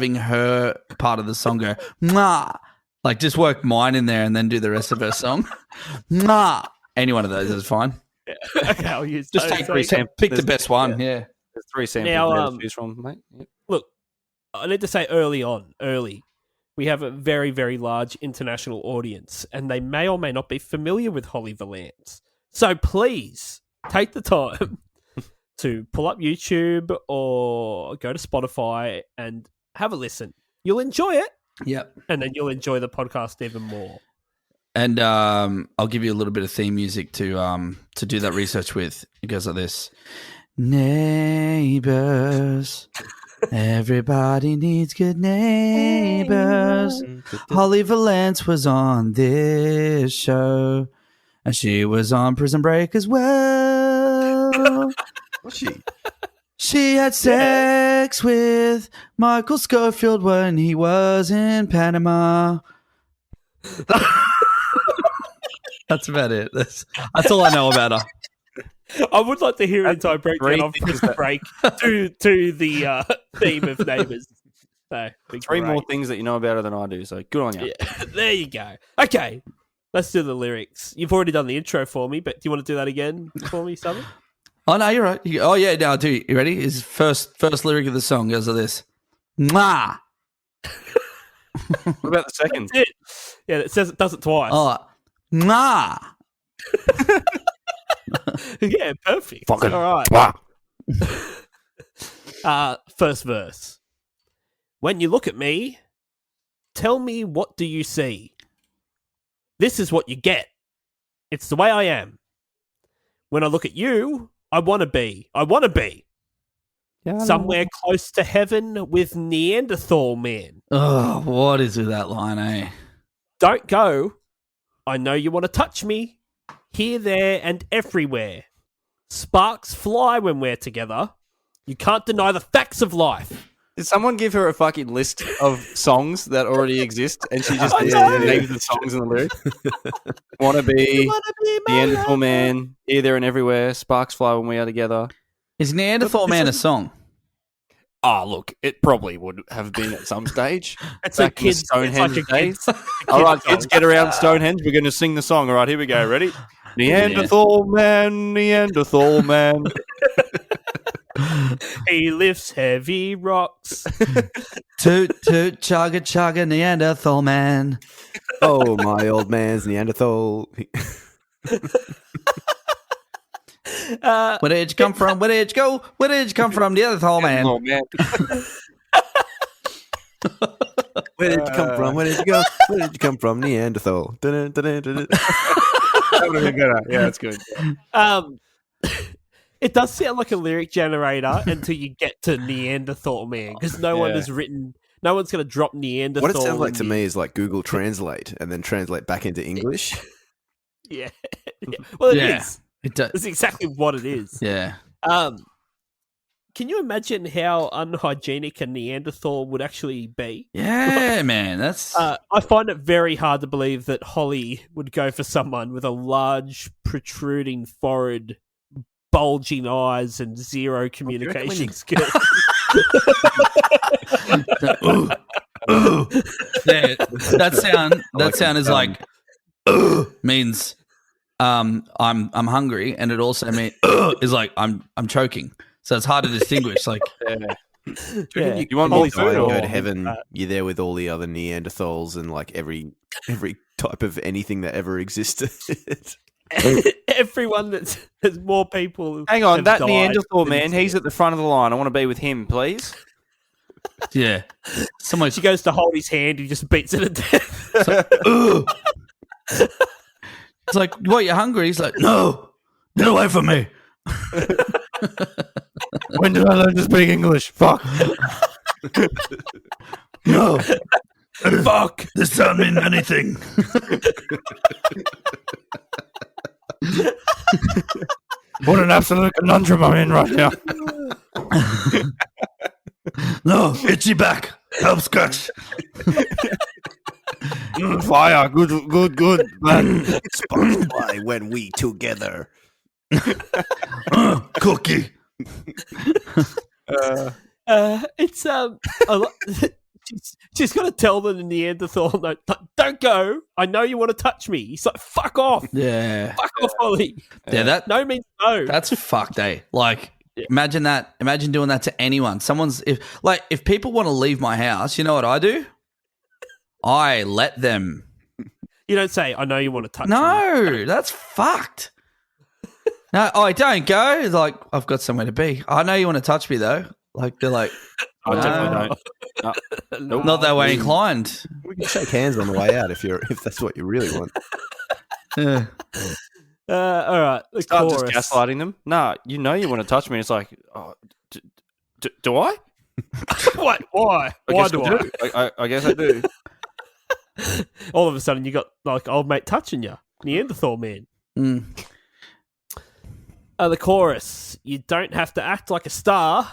having her part of the song go, mwah. Like, just work mine in there and then do the rest of her song. Mwah. Any one of those is fine. Yeah. Okay, I'll use just those. pick the best one. Yeah. There's 3 samples to choose from, mate. Yep. Look, I need to say early, we have a very, very large international audience, and they may or may not be familiar with Holly Valance. So please take the time to pull up YouTube or go to Spotify and have a listen. You'll enjoy it. Yep. And then you'll enjoy the podcast even more. And I'll give you a little bit of theme music to do that research with. It goes like this. Neighbours. Everybody needs good neighbours. Holly Valance was on this show. And she was on Prison Break as well. Was she? She had sex with Michael Scofield when he was in Panama. That's about it. That's all I know about her. I would like to hear an entire breakdown of Prison Break to the theme of Neighbours. So, 3 more things that you know about her than I do, so good on you. Yeah, there you go. Okay, let's do the lyrics. You've already done the intro for me, but do you want to do that again for me, Southern? Oh, no, you're right. Oh, yeah, no, I do. You ready? His first lyric of the song goes like this. Mwah. What about the second? That's it. Yeah, it says it does it twice. Oh, mwah. Yeah, perfect. Fucking all right. First verse. When you look at me, tell me what do you see? This is what you get. It's the way I am. When I look at you, I want to be. Somewhere close to heaven with Neanderthal man. Oh, what is with that line, eh? Don't go. I know you want to touch me. Here, there, and everywhere. Sparks fly when we're together. You can't deny the facts of life. Did someone give her a fucking list of songs that already exist and she just names the songs in the lyrics? Wanna be Neanderthal man, here, there, and everywhere. Sparks fly when we are together. Is Neanderthal man a song? Oh, look, it probably would have been at some stage. It's back like in the kids. Stonehenge It's like days. All right, kids, get around Stonehenge. We're going to sing the song. All right, here we go. Ready? Neanderthal man, Neanderthal man. He lifts heavy rocks. Toot, toot, chugga, chugga, Neanderthal man. Oh, my old man's Neanderthal. Where did you come from? Where did you go? Where did you come from? Neanderthal man. Oh, man. Where did you come from? Where did you go? Where did you come from? Neanderthal. That would have been better. Yeah, that's good. It does sound like a lyric generator until you get to Neanderthal man, because no one has written. No one's going to drop Neanderthal. What it sounds like to me is like Google Translate and then translate back into English. Yeah. Well, it is. It does. That's exactly what it is. Yeah. Can you imagine how unhygienic a Neanderthal would actually be? Yeah, man. That's. I find it very hard to believe that Holly would go for someone with a large, protruding forehead, bulging eyes, and zero communication skills. Ooh. Yeah, that sound is like means I'm hungry, and it also means is like I'm choking. So it's hard to distinguish. Like, You want more food? You Or? go to heaven, you're there with all the other Neanderthals and like every type of anything that ever existed. Everyone there's more people. Hang on, have that died Neanderthal than man, he's at the front of the line. I want to be with him, please. yeah, someone. She goes to hold his hand, he just beats it to death. It's like, what? You're hungry? He's like, no, get away from me. When did I learn to speak English? Fuck. No, Fuck. this doesn't mean anything. What an absolute conundrum I'm in right now. No, itchy back. Help scratch. Fire. Good. Man. Sparks fly when we together. Cookie. It's a lot, She's got to tell the Neanderthal, no, don't go. I know you want to touch me. He's like, fuck off. Yeah. Fuck off, Holly. Yeah, that No means no. that's fucked, eh? Like, imagine that. Imagine doing that to anyone. If people want to leave my house, you know what I do? I let them. You don't say, I know you want to touch me. No, that's fucked. No, don't go. It's like, I've got somewhere to be. I know you want to touch me, though. Like, they're like, I no, definitely don't. No. not that way inclined. We can shake hands on the way out if that's what you really want. Yeah. All right. The Start chorus. just gaslighting them. Nah, you know you want to touch me. It's like, oh, do I? What? Why? Why do I? I guess I do. All of a sudden, you got like old mate touching you, Neanderthal man. Mm. The chorus. You don't have to act like a star.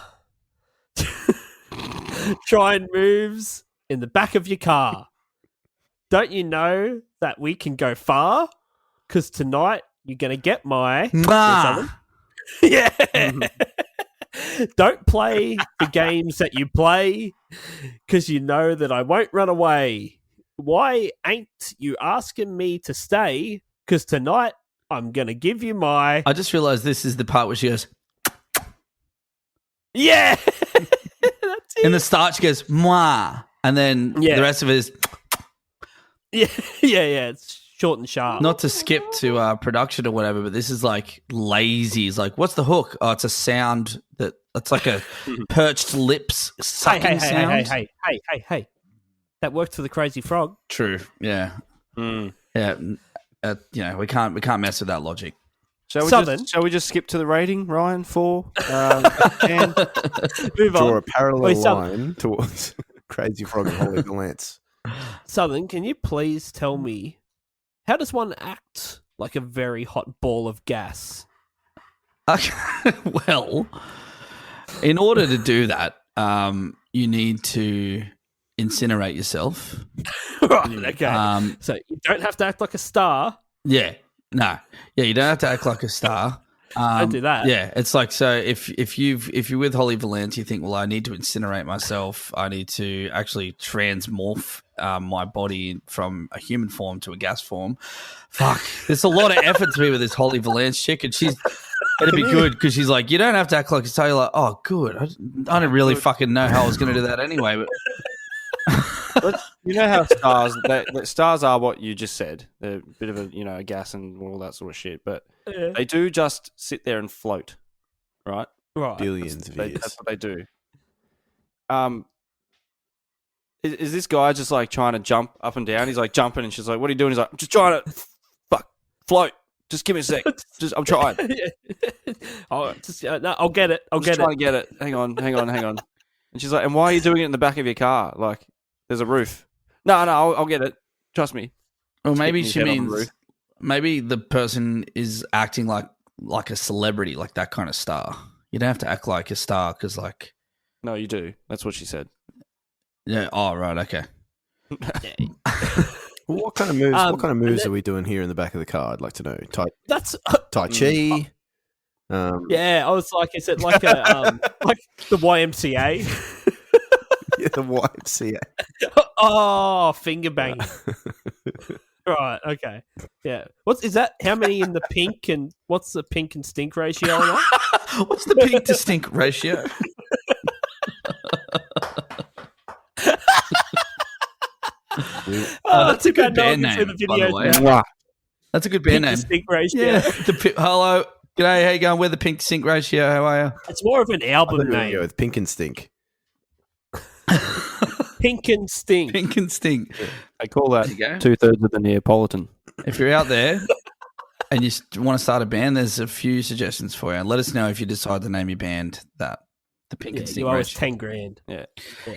Trying moves in the back of your car. Don't you know that we can go far? Because tonight you're going to get my... Mwah. Yeah. Don't play the games that you play because you know that I won't run away. Why ain't you asking me to stay? Because tonight I'm going to give you my... I just realised this is the part where she goes, Yeah! That's it. in the start she goes, mwah. And then the rest of it is, Yeah. It's short and sharp. not to skip to production or whatever, but this is like lazy. It's like, what's the hook? Oh, it's a sound it's like a perched lips sucking sound. Hey. That worked for the Crazy Frog. True. Yeah. Mm. Yeah. We can't mess with that logic. Shall we just skip to the rating, Ryan? 4, 10. Move Draw on. a parallel Wait, line towards Crazy Frog and Holly Valance. Southern, can you please tell me, how does one act like a very hot ball of gas? Well, in order to do that, you need to incinerate yourself. Right, okay. So you don't have to act like a star. Yeah. No. Yeah, you don't have to act like a star. Don't do that. Yeah, it's like, so if you're with Holly Valance, you think, well, I need to incinerate myself. I need to actually transmorph my body from a human form to a gas form. Fuck, there's a lot of effort to be with this Holly Valance chick, and it'd be good because she's like, you don't have to act like a star. You're like, oh, good. I don't really fucking know how I was going to do that anyway, but. But you know how stars are what you just said. They're a bit of a gas and all that sort of shit. But they do just sit there and float, right? Right. Billions of years. That's what they do. Is this guy just like trying to jump up and down? He's like jumping, and she's like, "What are you doing?" He's like, "I'm just trying to float. Just give me a sec. I'm trying. I'll get it. I'm trying to get it. Hang on." And she's like, "And why are you doing it in the back of your car? Like, there's a roof." No, I'll get it. Trust me. Or maybe she means maybe the person is acting like a celebrity, like that kind of star. You don't have to act like a star because, like, no, you do. That's what she said. Yeah. Oh, right. Okay. Well, what kind of moves? What kind of moves are we doing here in the back of the car? I'd like to know. Tai Chi. Yeah, I was like, is it like a like the YMCA? Yeah, the YMCA. Oh, finger banging. Right. Okay. Yeah. Is that? How many in the pink, and what's the pink and stink ratio on that? What's the pink to stink ratio? That's a good band name, by the way. Now. That's a good band name. Stink ratio. Yeah. Hello. G'day. How you going? We're the Pink Stink Ratio. How are you? It's more of an album name. Go with Pink and Stink. Pink and Stink. Pink and Stink. They call that 2/3 of the Neapolitan. If you're out there and you want to start a band, there's a few suggestions for you. And let us know if you decide to name your band that. The Pink and Stink you owe us Ratio. $10,000. Yeah.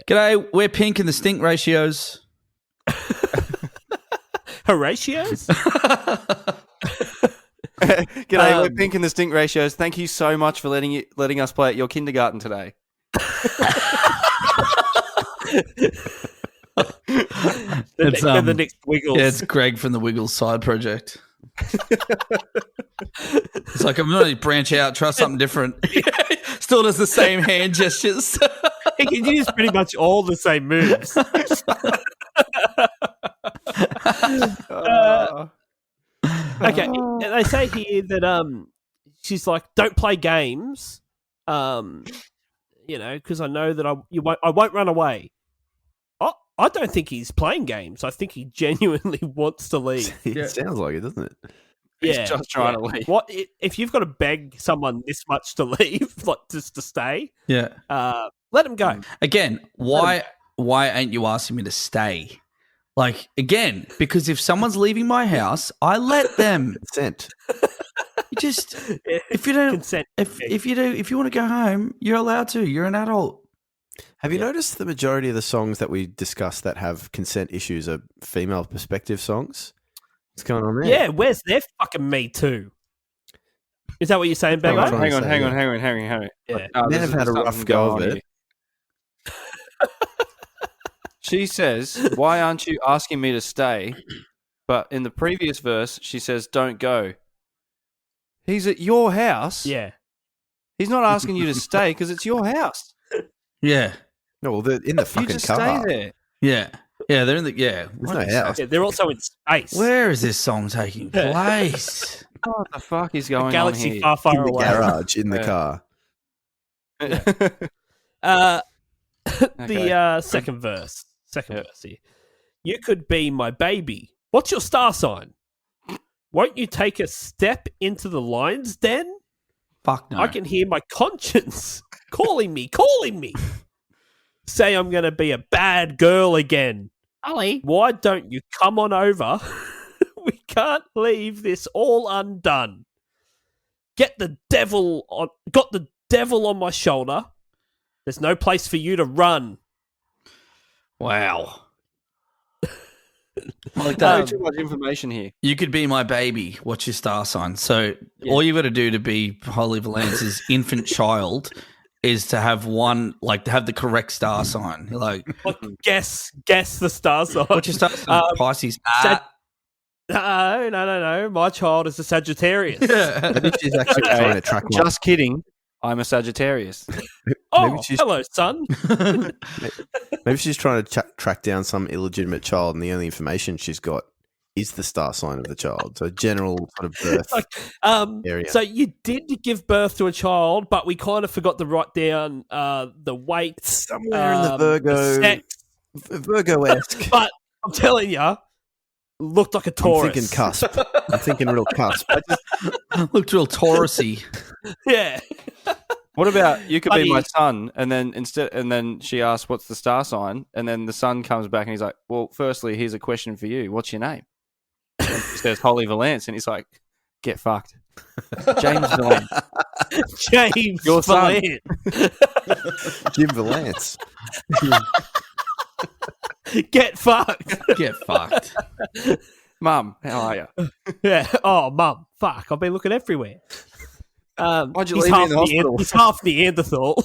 G'day. We're Pink and the Stink Ratios. Horatios? G'day, we're Pink and the Stink Ratios. Thank you so much for letting us play at your kindergarten today. The next Wiggles. Yeah, it's Greg from the Wiggles side project. It's like, I'm going to branch out, try something different. Still does the same hand gestures. He can use pretty much all the same moves. Okay, they say here that she's like, don't play games, because I know that I won't run away. I don't think he's playing games. I think he genuinely wants to leave. It sounds like it, doesn't it? He's just trying to leave. What if you've got to beg someone this much to leave, like just to stay? Yeah. Let him go. Again, why ain't you asking me to stay? Like, again, because if someone's leaving my house, I let them. Consent. You just if you don't Consent. if you want to go home, you're allowed to. You're an adult. Have you noticed the majority of the songs that we discuss that have consent issues are female perspective songs? What's going on there? Yeah, where's their fucking Me Too? Is that what you're saying, Bego? Hang on. Yeah. Men have had a rough go of it. She says, "Why aren't you asking me to stay?" But in the previous verse, she says, "Don't go." He's at your house. Yeah. He's not asking you to stay because it's your house. Yeah. No, well, they're in the You fucking just car. stay there. Yeah. Yeah, they're in the There's no house. Yeah, they're also in space. Where is this song taking place? What the fuck is going A on galaxy here? far, far In the away. garage, in the Yeah. car. The second verse. Verse here. You could be my baby. What's your star sign? Won't you take a step into the lion's den? Fuck no. I can hear my conscience calling me. Say I'm going to be a bad girl again. Holly, why don't you come on over? We can't leave this all undone. Got the devil on my shoulder. There's no place for you to run. Wow. Like that. Too much information here. You could be my baby. What's your star sign? So all you've got to do to be Holly Valance's infant child is to have to have the correct star sign. Like, Guess the star sign. what's your star sign? Pisces. No. My child is a Sagittarius. Maybe she's actually trying to track one. Just kidding. I'm a Sagittarius. Hello, son. Maybe she's trying to track down some illegitimate child, and the only information she's got is the star sign of the child. So general sort of birth area. So you did give birth to a child, but we kind of forgot to write down the weight. Somewhere in the Virgo, the sex. Virgo-esque. But I'm telling you, looked like a Taurus. I'm thinking cusp. I'm thinking real cusp. Looked real Taurusy. Yeah. What about you could be my Buddy. son, and then she asks, "What's the star sign?" And then the son comes back and he's like, "Well, firstly, here's a question for you. What's your name?" And she says, "Holly Valance," and he's like, "Get fucked." James Valance. James Your son. Valance. Jim Valance. Get fucked. Get fucked. Mum, how are you? Yeah. Oh, mum. Fuck. I've been looking everywhere. Why'd you he's leave me half in the hospital? He's half Neanderthal.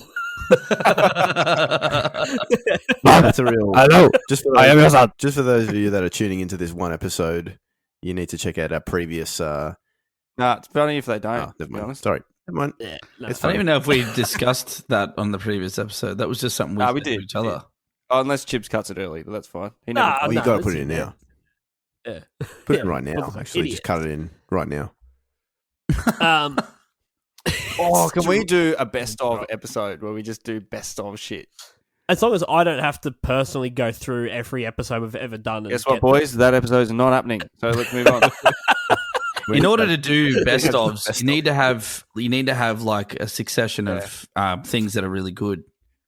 That's a real. Hello. Just for I am your son. Just for those of you that are tuning into this one episode, you need to check out our previous. Nah, it's funny if they don't. Never to be mind. honest. Sorry. Never mind. Yeah, no. It's I don't fine. even know if we discussed that on the previous episode. That was just something we Nah, said we to did. each other. Oh, unless Chips cuts it early, but that's fine. He Nah, never. Well, you no, got to put it's it in in now. Yeah. Put it in right now. Motherfucking Actually, idiot. just cut it in right now. Oh, can we do a best of episode where we just do best of shit? As long as I don't have to personally go through every episode we've ever done. And Guess what, get- boys? That episode is not happening. So let's move on. In order to do best Best ofs, you need to have like a succession of things that are really good.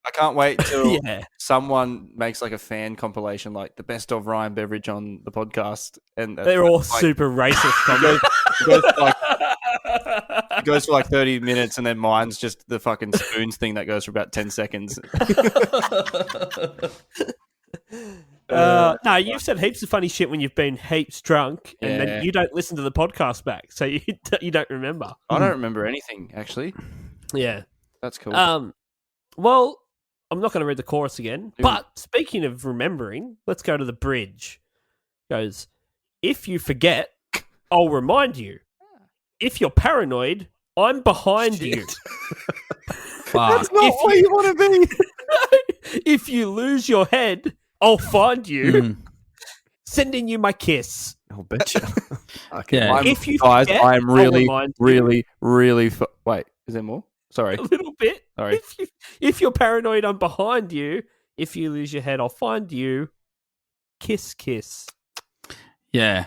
I can't wait till Yeah. someone makes like a fan compilation, like the best of Ryan Beveridge on the podcast, and They're all like, super racist comments. it goes for like 30 minutes, and then mine's just the fucking spoons thing that goes for about 10 seconds. No, you've said heaps of funny shit when you've been heaps drunk, and Yeah. then you don't listen to the podcast back, so you don't remember. I don't remember anything actually. Yeah. That's cool. Well, I'm not going to read the chorus again, Ooh. but speaking of remembering, let's go to the bridge. It goes, if you forget, I'll remind you. If you're paranoid, I'm behind you. Fuck. Not what you want to be. If you lose your head, I'll find you. Mm. Sending you my kiss. I'll bet you. Okay. Yeah. If you guys, forget, I am I'll really, remind you. really. Wait, is there more? Sorry. A little bit. Sorry. If you're paranoid, I'm behind you. If you lose your head, I'll find you. Kiss, kiss. Yeah.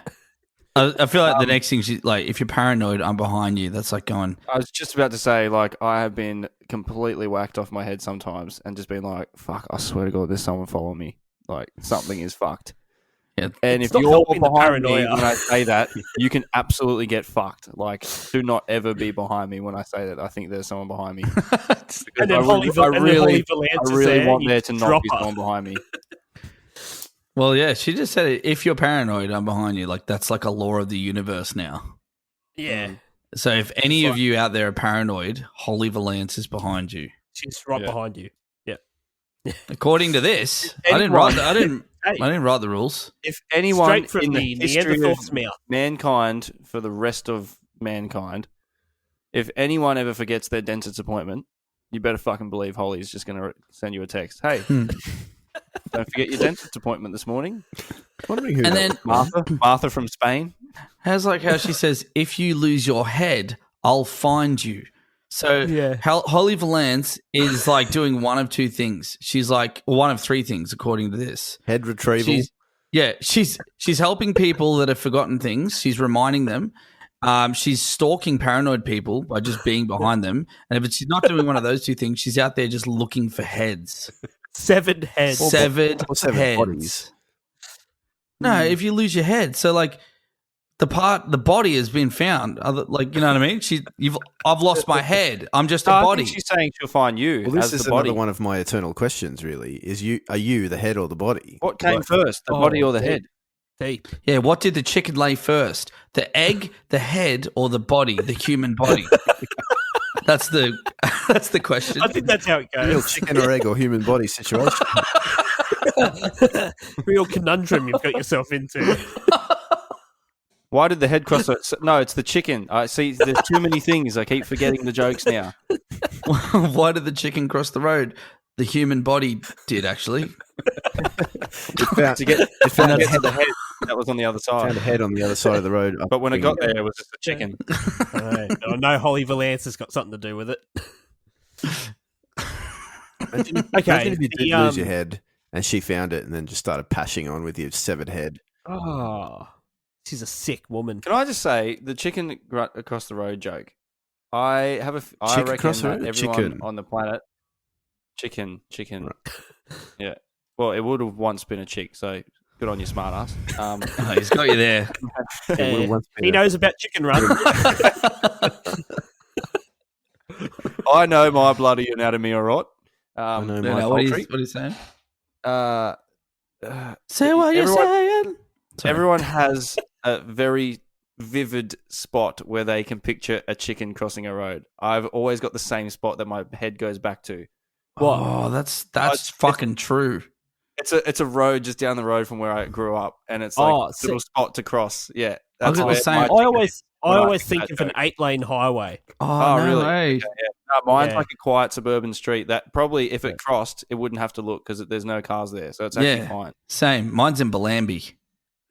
I feel like the next thing she's like, if you're paranoid, I'm behind you. That's like going. I was just about to say, like, I have been completely whacked off my head sometimes and just been like, fuck, I swear to God, there's someone following me. Like, something is fucked. Yeah. And It's if not you're helping the behind me paranoia. when I say that, you can absolutely get fucked. Like, do not ever be behind me when I say that I think there's someone behind me. And then Holly Valance I is really there. want you there to not drop be her. someone behind me. Well, yeah, she just said it. If you're paranoid, I'm behind you. Like that's like a law of the universe now. Yeah. So if any of you out there are paranoid, Holly Valance is behind you. She's right behind you. Yeah. According to this, I didn't write the rules. If anyone Straight from in the the history Neanderthal's of mouth. mankind, for the rest of mankind, if anyone ever forgets their dentist appointment, you better fucking believe Holly's just going to send you a text. Hey, don't forget your dentist appointment this morning. Wondering who And that then Martha from Spain. how's like how she says, if you lose your head, I'll find you. So Yeah. Holly Valance is like doing one of two things. She's like one of three things, according to this. head retrieval. She's helping people that have forgotten things. She's reminding them. She's stalking paranoid people by just being behind them. And if she's not doing one of those two things, she's out there just looking for heads. Severed heads. Severed or severed heads. bodies. No, if you lose your head. So like the body has been found. Like, you know what I mean? I've lost my head. I'm just a I body. think she's saying she'll find you Well, this as is the body. another one of my eternal questions. Really, are you the head or the body? What came first, the body or the head? Deep. Yeah, what did the chicken lay first? The egg, the head, or the body, the human body? That's the question. I think that's how it Real goes. chicken or egg or human body situation. Real conundrum you've got yourself into. Why did the head cross? No, it's the chicken. I see. There's too many things. I keep forgetting the jokes now. Why did the chicken cross the road? The human body did actually. To get to the head that was on the other Found a side. head on the other side of the road. But when it got there, it was just a chicken. I know Holly Valance has got something to do with it. Imagine if you did lose your head and she found it and then just started pashing on with your severed head. Oh, she's a sick woman. Can I just say the chicken across the road joke? I Chicken reckon across the that road? everyone Chicken. on the planet, chicken. Yeah. Well, it would have once been a chick, so good on you, smartass. Oh, he's got you there. It will once be He a- knows about chicken run. I know my bloody anatomy, all right. I know Yeah, my no, what poultry. are you saying? Uh, Say what you're everyone- saying. Sorry. Everyone has a very vivid spot where they can picture a chicken crossing a road. I've always got the same spot that my head goes back to. Oh, that's it's- fucking true. It's a road just down the road from where I grew up, and it's like a little spot to cross. Yeah, I've got the same- my I chicken- always when I think think of an that 8-lane highway. Oh, no really? way. mine's Yeah. like a quiet suburban street that probably if it crossed, it wouldn't have to look because there's no cars there, so it's actually Yeah. fine. Same. Mine's in Bellambi.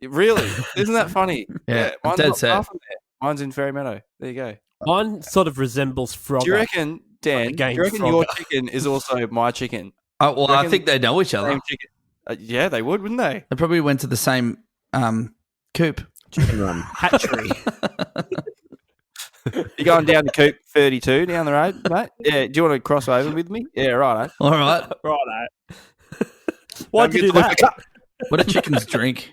Really? Isn't that funny? Yeah, mine's dead not set. far from there. Mine's in Fairy Meadow. There you go. Mine sort of resembles Frogger. Do you reckon, Dan? Like a game do you reckon your Frogger. chicken is also my chicken? Oh, well, I reckon- think they know each other. Same chicken. Yeah, they would, wouldn't they? They probably went to the same coop. Chicken run. Hatchery. You're going down the Coop 32 down the road, mate? Yeah. Do you want to cross over with me? Yeah, right. All right. Right. Why'd you do that? What do chickens drink?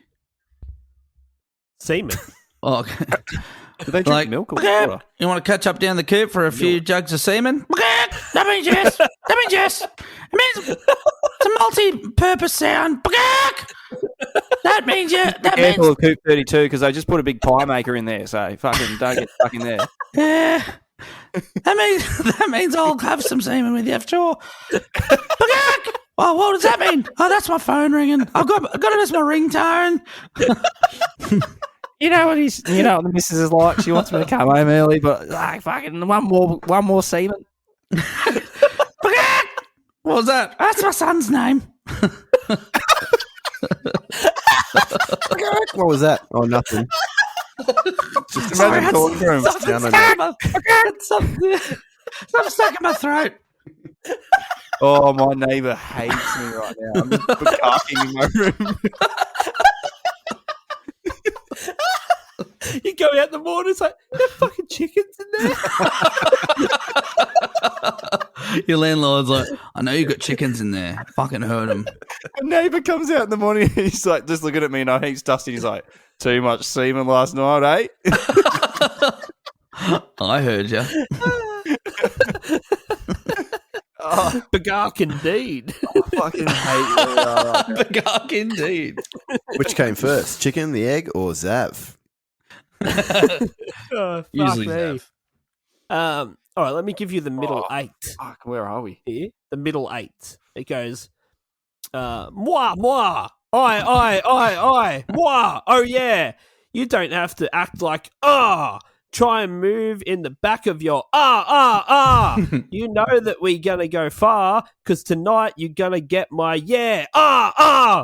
Semen. Oh, okay. Do they drink Like, milk or water? You want to catch up down the coop for a few jugs of semen? That means yes. That means yes. It means it's a multi-purpose sound. That means yeah. That Careful means of Coop 32 because they just put a big pie maker in there, so fucking don't get stuck in there. yeah. That means I'll have some semen with you, sure. Oh, what does that mean? Oh, that's my phone ringing. I've got it as my ringtone. You know what the missus is like. She wants me to come home early, but like fucking one more semen. What was that? That's my son's name. What was that? Oh, nothing. Just imagine calling for him. Something stuck in my throat. Oh, my neighbour hates me right now. I'm just barking in my room. You go out in the morning, it's like, there are fucking chickens in there. Your landlord's like, I know you got chickens in there. Fucking heard them. A neighbour comes out in the morning and he's like, just looking at me and I he's dusty. He's like, too much semen last night, eh? I heard you. Oh, Begark indeed. I fucking hate where we are right now. Begark indeed. Which came first, chicken, the egg, or Zav? Oh, fuck Usually me. Zav. All right, let me give you the middle Oh. 8 Fuck, where are we? here. The middle 8. It goes, moi, moi, I, moi. Oh, yeah. You don't have to act like, try and move in the back of your You know that we're going to go far because tonight you're going to get my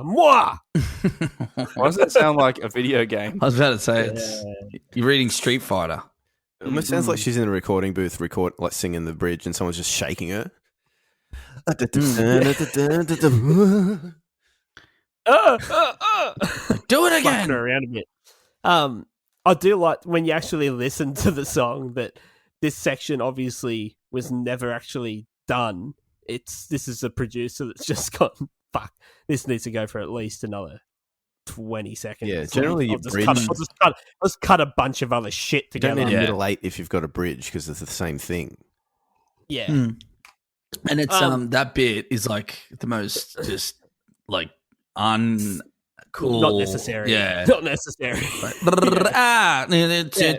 moi. Why does it sound like a video game? I was about to say you're reading Street Fighter. It almost sounds like she's in a recording booth, like singing the bridge, and someone's just shaking her. Do it Fucking again. her around a bit. I do like when you actually listen to the song that this section obviously was never actually done. This is a producer that's just gone, fuck, this needs to go for at least another 20 seconds. Yeah, generally I'll your just bridge. let's cut a bunch of other shit You don't together. need a middle 8 if you've got a bridge because it's the same thing. Yeah. Mm. And it's that bit is like the most just like uncool. Not necessary. Yeah. Not necessary. It's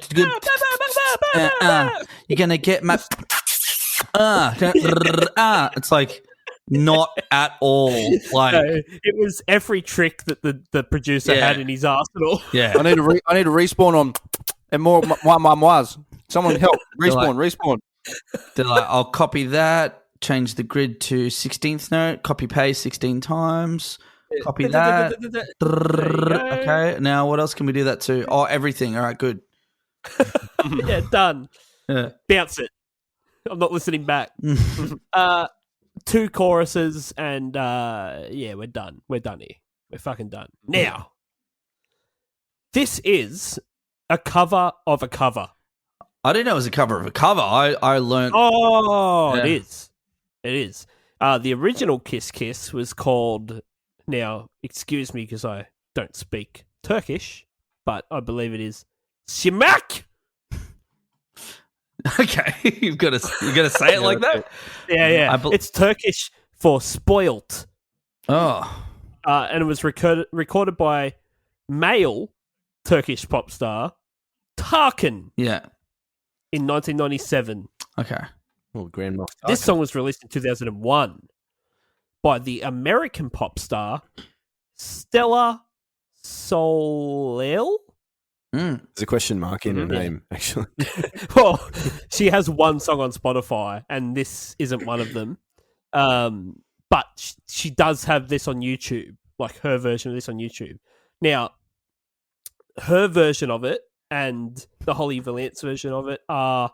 good. You're gonna get my. It's like not at all like. No, it was every trick that the producer had in his arsenal. Yeah. I need to respawn on and more was. Someone help. Respawn. They're like, I'll copy that, change the grid to 16th note, copy paste 16 times, copy that. Okay, now what else can we do that to? Oh, everything. All right, good. Yeah, done. Yeah. Bounce it. I'm not listening back. 2 choruses and we're done. We're done here. We're fucking done. Now, this is a cover of a cover. I didn't know it was a cover of a cover. I learned. Oh, Yeah. It is. It is. The original Kiss Kiss was called, now, excuse me because I don't speak Turkish, but I believe it is Simak. Okay, you've got to say it like that. Yeah. It's Turkish for spoilt. Oh, And it was recorded by male Turkish pop star Tarkan yeah. in 1997. Okay. Oh, Grandma. This song was released in 2001 by the American pop star Stella Solel. Mm. There's a question mark in her name, actually. Well, she has one song on Spotify, and this isn't one of them. But she does have this on YouTube, like her version of this on YouTube. Now, her version of it and the Holly Valance version of it are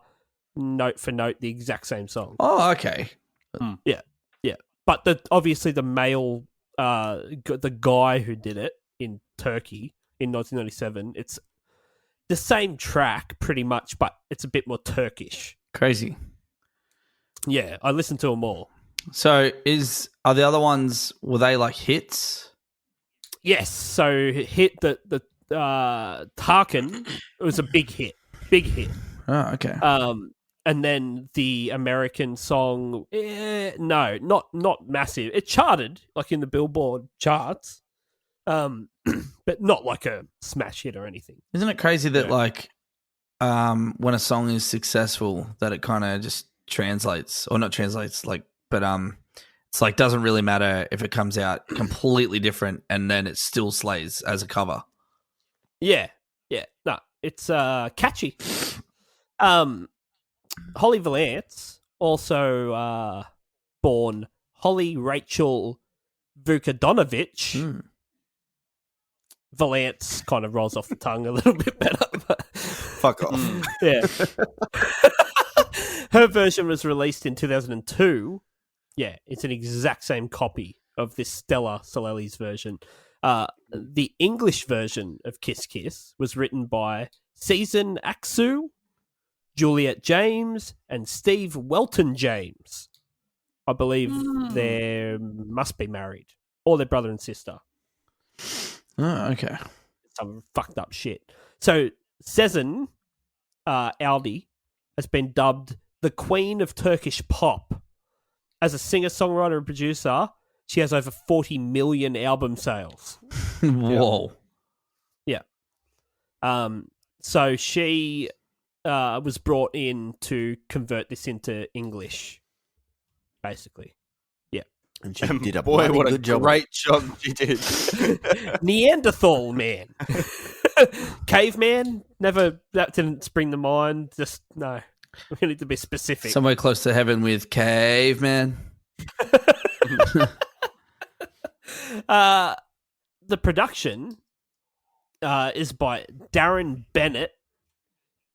note for note the exact same song. Oh, okay. Yeah. But obviously the male, the guy who did it in Turkey in 1997, it's the same track pretty much, but it's a bit more Turkish. Crazy. Yeah, I listened to them all. So, are the other ones, were they like hits? Yes, so hit the Tarkan, it was a big hit. Oh, okay. And then the American song, no, not massive. It charted like in the Billboard charts, but not like a smash hit or anything. Isn't it crazy that like when a song is successful that it kind of just translates or not translates like but it's like doesn't really matter if it comes out completely different and then it still slays as a cover. Yeah. No, it's catchy. Holly Valance, also born Holly Rachel Vukadonovic. Valance kind of rolls off the tongue a little bit better. But Fuck off. yeah. Her version was released in 2002. Yeah, it's an exact same copy of this Stella Solelli's version. The English version of Kiss Kiss was written by Season Aksu, Juliet James, and Steve Welton James. I believe they must be married. Or they're brother and sister. Oh, okay. Some fucked up shit. So, Sezen Aldi has been dubbed the Queen of Turkish Pop. As a singer-songwriter and producer, she has over 40 million album sales. Whoa. Yeah. So she was brought in to convert this into English, basically. Yeah. And she did a Boy, what a good job. great job she did. Neanderthal man. Caveman? Never, that didn't spring to mind. Just, no. We need to be specific. Somewhere close to heaven with caveman. The production is by Darren Bennett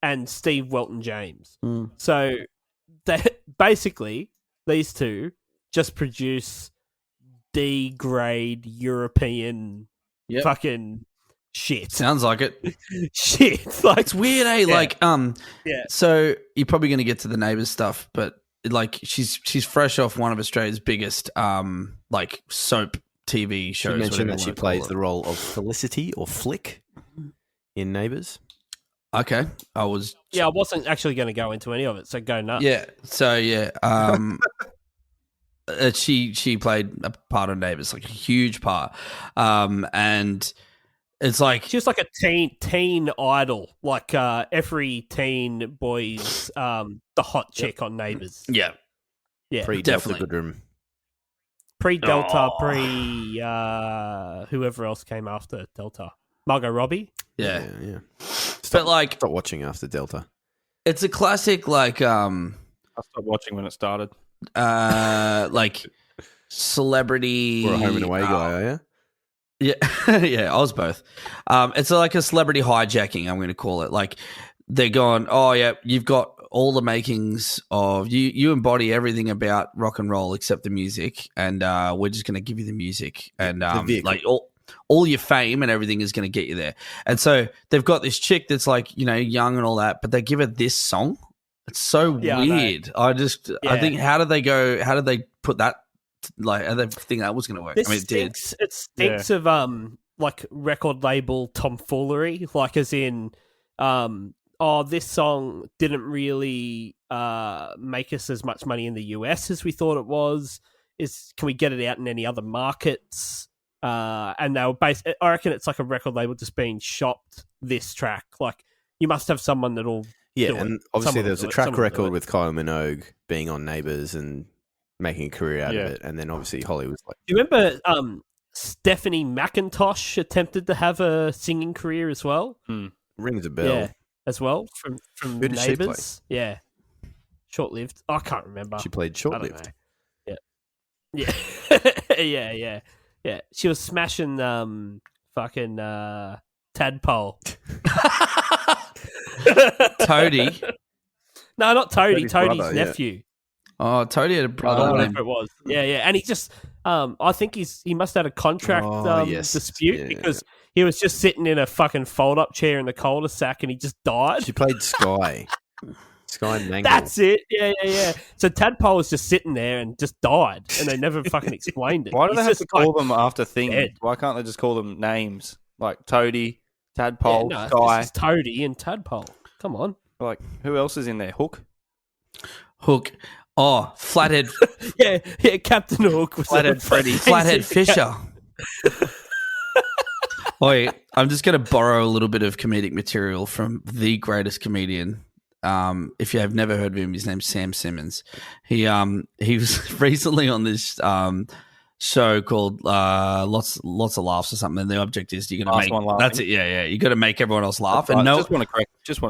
and Steve Welton James. So basically, these two just produce D-grade European fucking shit. Sounds like it. Shit. Like, It's weird, eh? Yeah. Like, Yeah. So you're probably going to get to the neighbours stuff, but like, she's fresh off one of Australia's biggest, like soap TV shows. She mentioned that she whatever you plays wanna the role of Felicity or Flick in Neighbours. call it. Okay, I wasn't actually going to go into any of it, so go nuts. Yeah. So yeah, she played a part of Neighbours, like a huge part, and it's like She was like a teen idol, like every teen boy's the hot chick on Neighbours. yeah, Pre-Delta definitely. Goodroom. Pre-Delta, whoever else came after Delta. Margot Robbie? yeah. Yeah. But like, Stop watching after Delta. it's a classic, like I stopped watching when it started. like celebrity Or a home and away guy, are you? Yeah, yeah, I was both. It's like a celebrity hijacking, I'm going to call it. Like, they're going, oh, yeah, you've got all the makings of... You embody everything about rock and roll except the music, and we're just going to give you the music. And, like, all your fame and everything is going to get you there. And so they've got this chick that's, like, you know, young and all that, but they give her this song. It's so weird. I think, how did they put that... Like, I didn't think that was going to work. This I mean, it did. It stinks of like record label tomfoolery, like as in, this song didn't really make us as much money in the US as we thought it was. Can we get it out in any other markets? And they were based. I reckon it's like a record label just being shopped this track. Like, you must have someone that'll. Yeah, do and it. obviously Someone there's will a do it. track Someone will do record it. with Kylie Minogue being on Neighbours and making a career out of it, and then obviously Holly was like, Do you remember Stephanie McIntosh attempted to have a singing career as well? rings a bell. Yeah, as well from Who did she play? Neighbours. Yeah, short-lived. I can't remember. She played I don't short-lived. know. Yeah, yeah. She was smashing fucking Tadpole. Toady. No, not Toady. Toadie's Toadie's brother, yeah. nephew. Oh, Toady had a brother. Or whatever it was. Yeah. And he just, I think he must have had a contract Yes. dispute Yeah, because he was just sitting in a fucking fold-up chair in the cul-de-sac and he just died. She played Sky. Sky Mangle. That's it. Yeah. So Tadpole was just sitting there and just died, and they never fucking explained it. Why do they He's have just to call like, them after things? dead. Why can't they just call them names? Like Toady, Tadpole, Yeah, no, Sky. this is Toady and Tadpole. Come on. Like, who else is in there? Hook? Hook. Oh, Flathead. Yeah, Captain Hook was Flathead Freddy. Flathead Fisher. Oi, I'm just going to borrow a little bit of comedic material from the greatest comedian. If you have never heard of him, his name's Sam Simmons. He was recently on this show called Lots of Laughs or something, and the object is you're going to make One laughing. that's it. Yeah. You got to make everyone else laugh, I and no, just want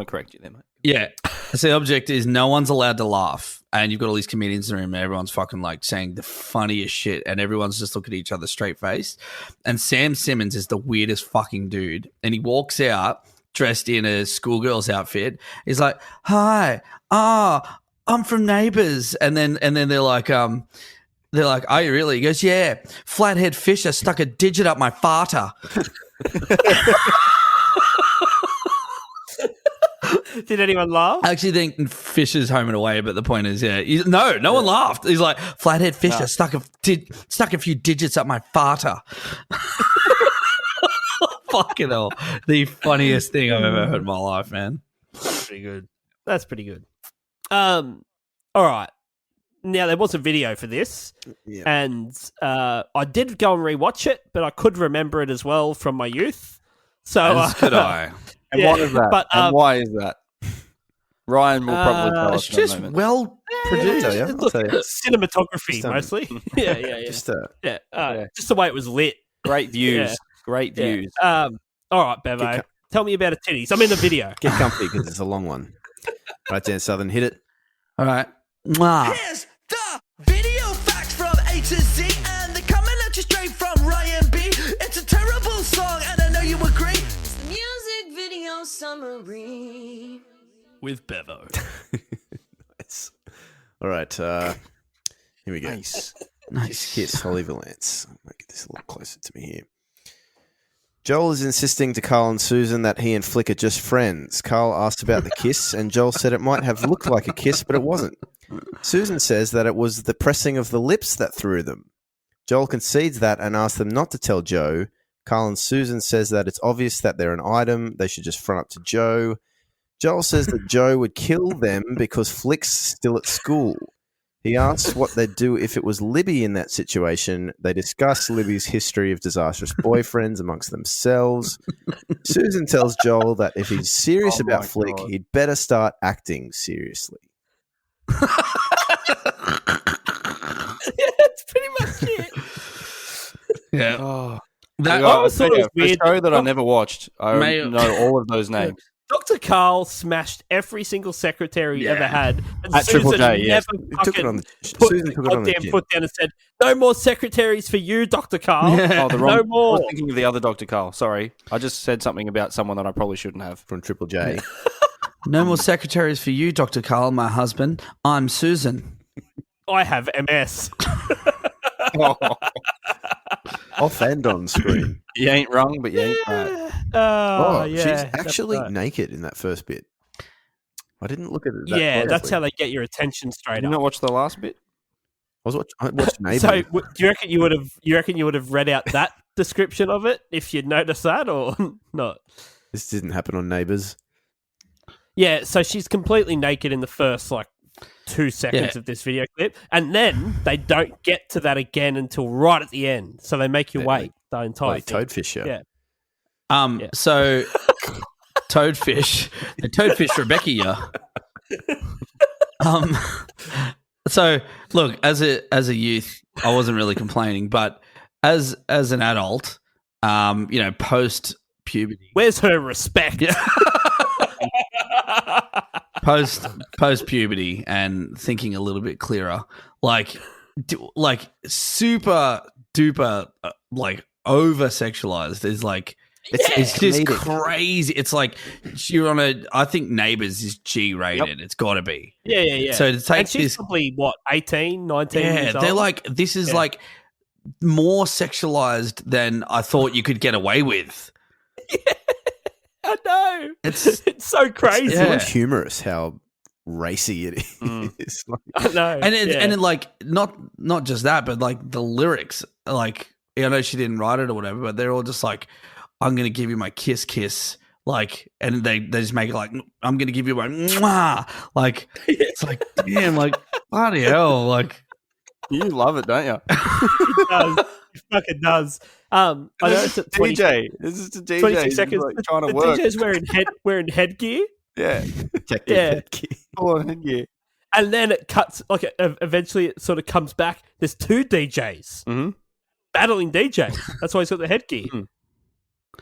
to correct you there, mate. yeah. So the object is no one's allowed to laugh, and you've got all these comedians in the room, and everyone's fucking like saying the funniest shit, and everyone's just looking at each other straight faced. And Sam Simmons is the weirdest fucking dude, and he walks out dressed in a schoolgirl's outfit. He's like, "Hi, I'm from Neighbours," and then they're like, "Are you really?" He goes, "Yeah, Flathead Fisher stuck a digit up my farter." Did anyone laugh? I actually think Fisher's home and away, but the point is, no one laughed. He's like, "Flathead Fisher stuck a few digits up my farter." Fucking hell, the funniest thing I've ever heard in my life, man. That's pretty good. All right. Now, there was a video for this, and I did go and rewatch it, but I could remember it as well from my youth. So as could I. And what is that? But, and why is that? Ryan will probably tell us. It's just well produced. Look, cinematography mostly. Yeah. Just just the way it was lit. Great views. Yeah. Great views. All right, Bevo. Tell me about a titties. I'm in the video. get comfy because it's a long one. Right, Dan Southern, hit it. All right. Mwah. Here's the video facts from A to Z, and they're coming at you straight from Ryan B. It's a terrible song, and I know you agree. It's the music video summary With Bevo. Nice. All right. Here we go. Nice kiss, Holly Valance. I'm going to get this a little closer to me here. Joel is insisting to Carl and Susan that he and Flick are just friends. Carl asked about the kiss, and Joel said it might have looked like a kiss, but it wasn't. Susan says that it was the pressing of the lips that threw them. Joel concedes that and asks them not to tell Joe. Carl and Susan says that it's obvious that they're an item. They should just front up to Joe. Joel says that Joe would kill them because Flick's still at school. He asks what they'd do if it was Libby in that situation. They discuss Libby's history of disastrous boyfriends amongst themselves. Susan tells Joel that if he's serious about Flick, he'd better start acting seriously. That's pretty much it. Yeah. Oh. I always thought it was A weird. show that I never watched. I know all of those names. Dr. Carl smashed every single secretary he ever had. And At Triple J, yes. never Took it on the, put Susan the took it on the goddamn chin. foot down and said, "No more secretaries for you, Dr. Carl." Yeah. Oh, the wrong. No I more. was thinking of the other Dr. Carl. Sorry. I just said something about someone that I probably shouldn't have. From Triple J. No more secretaries for you, Dr. Carl, my husband. I'm Susan. I have MS. Off and on screen. You ain't wrong, but you ain't right. Yeah. She's actually naked in that first bit. I didn't look at it. Yeah, that's how they get your attention straight Did you up. not watch the last bit? I watched Neighbours. So, do you reckon you would have read out that description of it if you'd noticed that or not? This didn't happen on Neighbours. Yeah, so she's completely naked in the first 2 seconds of this video clip, and then they don't get to that again until right at the end. So they make you wait the entire thing. Toadfish, yeah. Yeah. So Toadfish, the Toadfish Rebecca, yeah. So look, as a youth, I wasn't really complaining, but as an adult, post puberty, Where's her respect? post puberty, and thinking a little bit clearer, like super duper over sexualized is it's just crazy. It's like you're on I think Neighbours is G rated. It's got to be. Yeah. So to take and she's probably 18, 19 years old? they're like, this is more sexualized than I thought you could get away with. I know. It's so crazy. It's almost humorous how racy it is. I know. And not just that, but the lyrics, I know she didn't write it or whatever, but they're all just like, "I'm gonna give you my kiss," and they just make it "I'm gonna give you my mwah," it's damn, bloody hell, You love it, don't you? It does. It fucking does. I know it's at 20, DJ. This is the DJ. 26 seconds. Trying to the work. DJ's wearing headgear. Yeah. Yeah. Full on headgear. And then it cuts, eventually it sort of comes back. There's 2 DJs battling DJs. That's why he's got the headgear.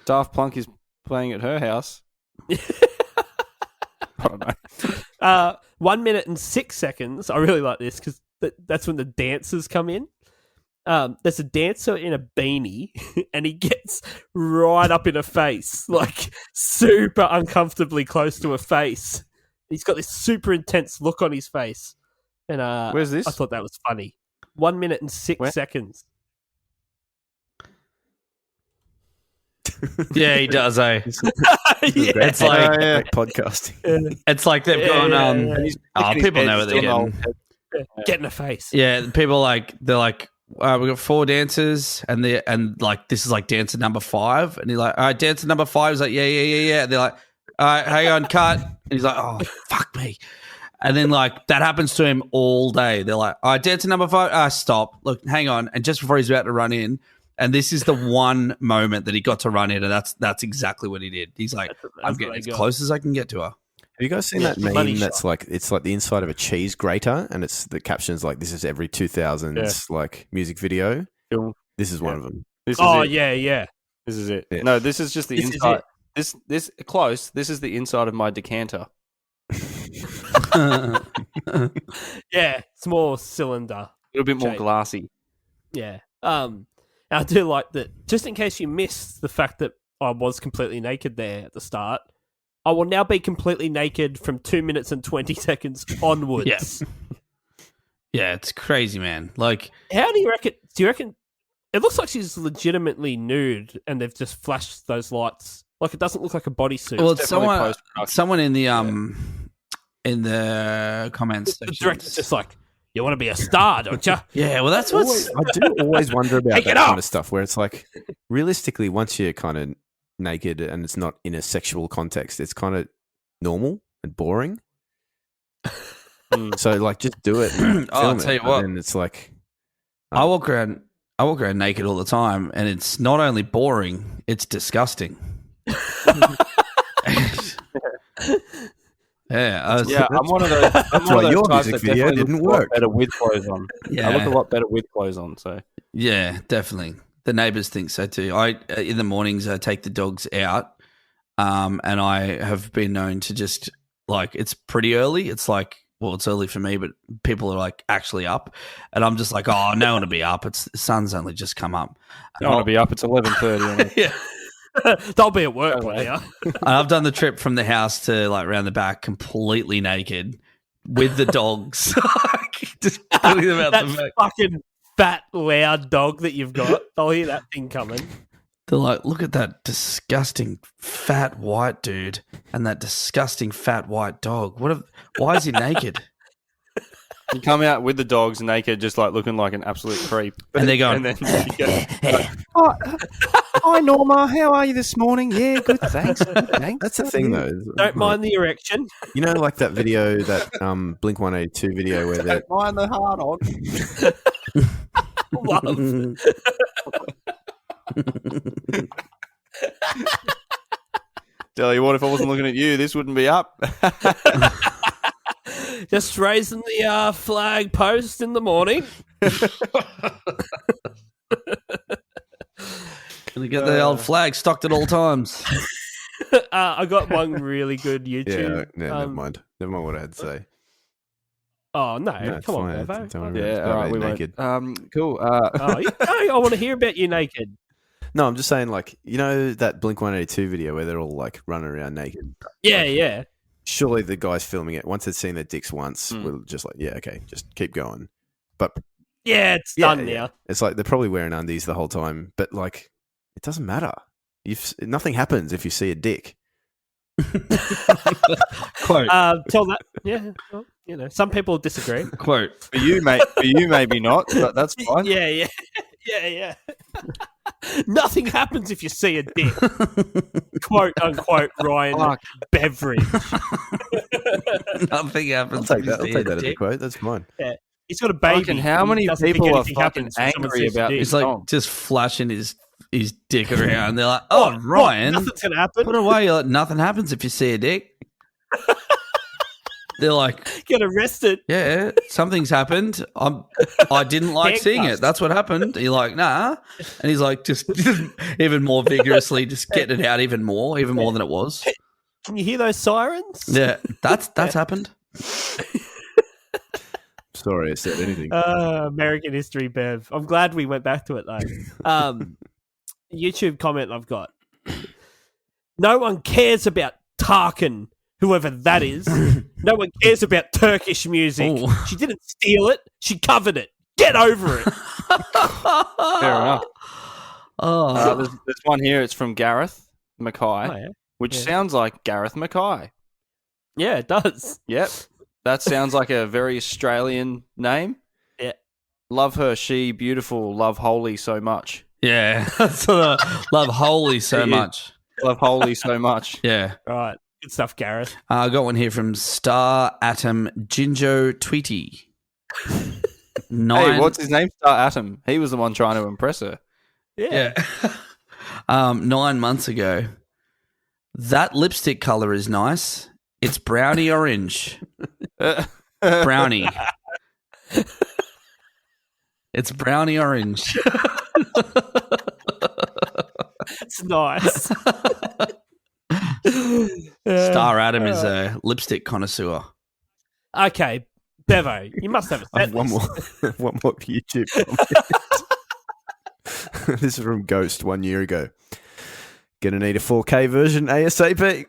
Daft Punk is playing at her house. I don't know. 1 minute and 6 seconds. I really like this because that's when the dancers come in. There's a dancer in a beanie and he gets right up in her face, like super uncomfortably close to her face. He's got this super intense look on his face. And Where's this? I thought that was funny. 1 minute and 6 seconds. Yeah, he does. Yeah. It's like podcasting. it's like they've gone. People know what they're getting. Get in the face. Yeah, people they're like, we got 4 dancers, and this is like dancer number 5, and he's like, all right, dancer number 5 is like, yeah. And they're like, all right, hang on, cut. And he's like, oh, fuck me. And then that happens to him all day. They're like, all right, dancer number 5, stop. Look, hang on. And just before he's about to run in, and this is the one moment that he got to run in, and that's exactly what he did. He's like, I'm getting as close as I can get to her. Have you guys seen that meme that's like, it's like the inside of a cheese grater, and it's the captions like, this is every 2000s like music video? Film. This is one of them. This is it. Yeah. This is it. Yeah. No, this is just the inside. This close. This is the inside of my decanter. Yeah, small cylinder. A little bit more glassy. Yeah. I do like that. Just in case you missed the fact that I was completely naked there at the start, I will now be completely naked from 2 minutes and 20 seconds onwards. Yeah. Yeah, it's crazy, man. Like, how do you reckon? Do you reckon it looks like she's legitimately nude, and they've just flashed those lights? Like, it doesn't look like a bodysuit. Well, it's someone in the comments. The director's just like, you want to be a star, don't you? Yeah, well, that's what's... I do always wonder about that kind of stuff, where it's like, realistically, once you're kind of naked and it's not in a sexual context, it's kind of normal and boring. So, just do it. I'll tell you what. And it's like... I walk around naked all the time, and it's not only boring, it's disgusting. I'm one of those. I'm one of those types that video didn't work. Better with clothes on. Yeah. I look a lot better with clothes on. So yeah, definitely. The neighbours think so too. In the mornings I take the dogs out, and I have been known to just it's pretty early. It's like, well, it's early for me, but people are actually up, and I'm just like, oh, no one to be up. The sun's only just come up. No one to be up. It's 11:30. Yeah. They'll be at work later. And I've done the trip from the house to around the back completely naked with the dogs. Just putting them out that the back. Fucking fat, loud dog that you've got. I'll hear that thing coming. They're like, look at that disgusting fat white dude and that disgusting fat white dog. Why is he naked? You come out with the dogs naked, just looking like an absolute creep. And they're going, and then you go, hi Norma, how are you this morning? Yeah, good, thanks. That's the thing, though. Don't mind the erection. You know, that video, that Blink 182 video where they're... Don't mind the hard on. Tell you what, if I wasn't looking at you, this wouldn't be up. Just raising the flag post in the morning. Gonna get the old flag stocked at all times. I got one really good YouTube. Yeah, never mind. Never mind what I had to say. Oh no! Come on, Bevo. All right, we naked. Cool. I want to hear about you naked. No, I'm just saying, you know that Blink 182 video where they're all running around naked. Yeah. Surely the guys filming it, once they'd seen their dicks once, were just yeah, okay, just keep going. But yeah, it's done now. It's they're probably wearing undies the whole time, but it doesn't matter. Nothing happens if you see a dick. Quote. Tell that. Yeah. Well, some people disagree. Quote. For you, mate. For you, maybe not. But that's fine. Yeah. Nothing happens if you see a dick. Quote unquote Ryan Beveridge. Nothing happens. I'll take that as a quote. That's fine. Yeah. He's got a baby. Fucking how many people are fucking angry about this? He's just flashing his dick around. They're like, oh, Ryan. Nothing's going to happen. Put away. You're like, nothing happens if you see a dick. They're like, get arrested. Yeah, something's happened. I didn't like seeing it. That's what happened. You're like, nah. And he's like, just even more vigorously, just getting it out even more than it was. Can you hear those sirens? Yeah, that's happened. Sorry, I said anything. American History Bev. I'm glad we went back to it though. YouTube comment I've got. No one cares about Tarkan, whoever that is. No one cares about Turkish music. Ooh. She didn't steal it. She covered it. Get over it. Fair enough. Oh, There's one here. It's from Gareth Mackay, Oh, yeah. which Yeah. sounds like Gareth Mackay. Yeah, it does. Yep. That sounds like a very Australian name. Yeah. Love her. She beautiful. Love Holly so much. yeah. That's what I love Holly so Yeah. much. Love Holly so much. Yeah. All right. Good stuff, Gareth. I got one here from Star Atom Jinjo Tweety. Hey, what's his name? Star Atom. He was the one trying to impress her. Yeah. Yeah. 9 months ago. That lipstick color is nice. It's brownie orange. Brownie. It's brownie orange. It's nice. Star Adam is a lipstick connoisseur. Okay, Bevo, you must have a I set have one list. more, one more YouTube comment. This is from Ghost 1 year ago. Gonna need a 4K version ASAP.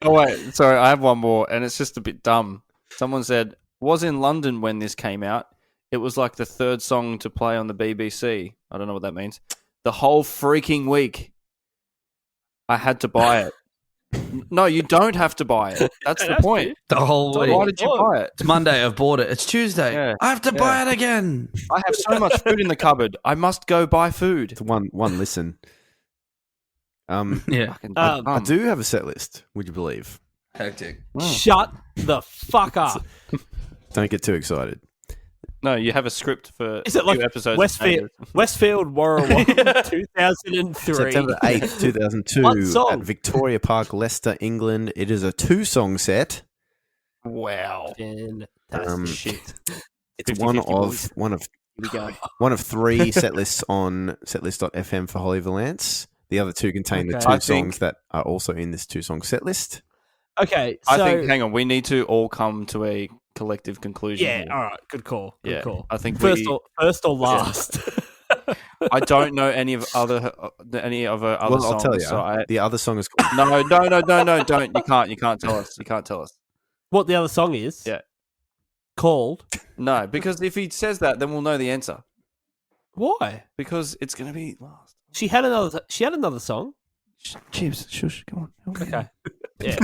Oh, wait. Sorry, I have one more, and it's just a bit dumb. Someone said, was in London when this came out. It was like the third song to play on the BBC. I don't know what that means. The whole freaking week, I had to buy it. No, you don't have to buy it. That's the That's point. good. The whole Why week. did you buy it? It's Monday. I've bought it. It's Tuesday. Yeah. I have to buy it again. I have so much food in the cupboard. I must go buy food. It's one listen. Yeah. Fucking I dumb. do have a set list, would you believe? Hectic. Shut the fuck up. Don't get too excited. No, you have a script for Is it like two episodes. Westfield Warrawong 2003. September 8th, 2002 What song? at Victoria Park, Leicester, England. It is a 2-song set. Wow. Fantastic. Shit. It's 50-50 one boys. of one of 3 set lists on setlist.fm for Holly Valance. The other 2 contain the Okay. 2 I songs think- that are also in this 2-song set list. Okay, I so think, hang on, we need to all come to a collective conclusion. yeah, here. all right, good call. Good Yeah, call. I think First or last. I don't know any of other other Well, songs. I'll tell you. So The other song is called no, don't. You can't tell us. You can't tell us. What the other song is? Yeah. Called. No, because if he says that, then we'll know the answer. Why? Because it's going to be last. She had another song. Chips, shush, come on. Okay. Yeah.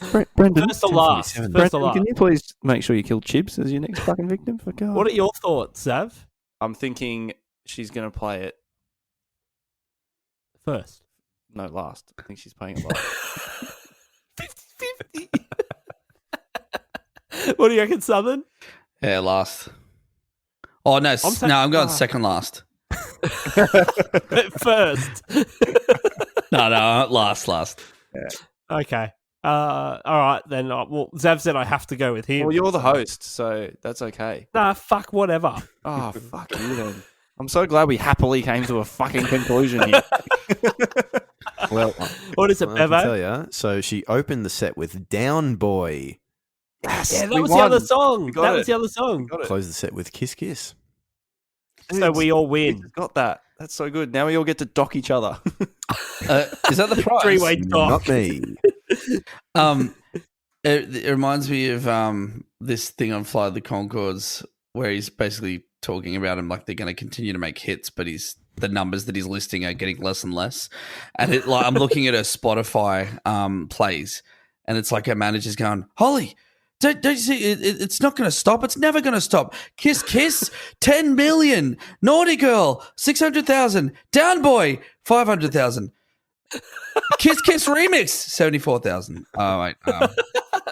All right. Brendan, First or last. 10:47. First or last. can you please make sure you kill Chips as your next fucking victim? For God. What are your thoughts, Zav? I'm thinking she's going to play it. First. No, last. I think she's playing it last. 50-50. What do you reckon, Southern? Yeah, last. Oh no, I'm going second last. First. No, last. Okay. All right, then. Well, Zav said I have to go with him. Well, you're the host, so that's okay. Nah, fuck whatever. Oh, fuck you then. I'm so glad we happily came to a fucking conclusion here. Well, What is it, I can Bevo? tell you. So she opened the set with Down Boy. Yes, Yeah, that we was won. the other song. We got That it. was the other song. Got it. Closed the set with Kiss Kiss. So we all We win. just got that. That's so good. Now we all get to dock each other. Is that the prize? Three-way dock. Not me. It reminds me of this thing on Flight of the Conchords where he's basically talking about him like they're going to continue to make hits, but the numbers that he's listing are getting less and less. And I'm looking at her Spotify plays, and it's like her manager's going, Holly, don't you see? It's not going to stop. It's never going to stop. Kiss Kiss, 10 million. Naughty Girl, 600,000. Down Boy, 500,000. Kiss Kiss Remix, 74,000. Oh, wait.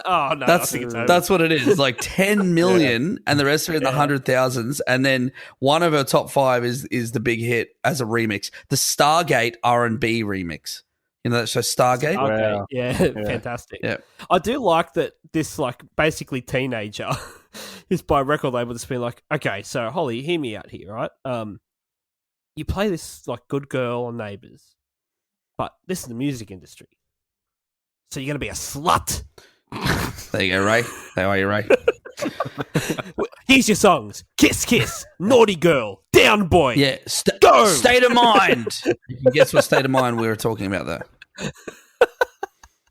Oh, no. I think it's over. That's what it is. It's like 10 million, and the rest are in the 100,000s. And then one of her top 5 is the big hit as a remix, the Stargate R&B remix. You know, so Stargate. Okay. Wow. Yeah, fantastic. Yeah. I do like that this, like, basically teenager is by record label that's been like, okay, so Holly, hear me out here, right? You play this, like, good girl on Neighbours, but this is the music industry. So you're going to be a slut. There you go, Ray. How are you, Ray? Here's your songs: Kiss Kiss, Naughty Girl, Down Boy. Yeah, Go! State of Mind. You can guess what state of mind we were talking about there.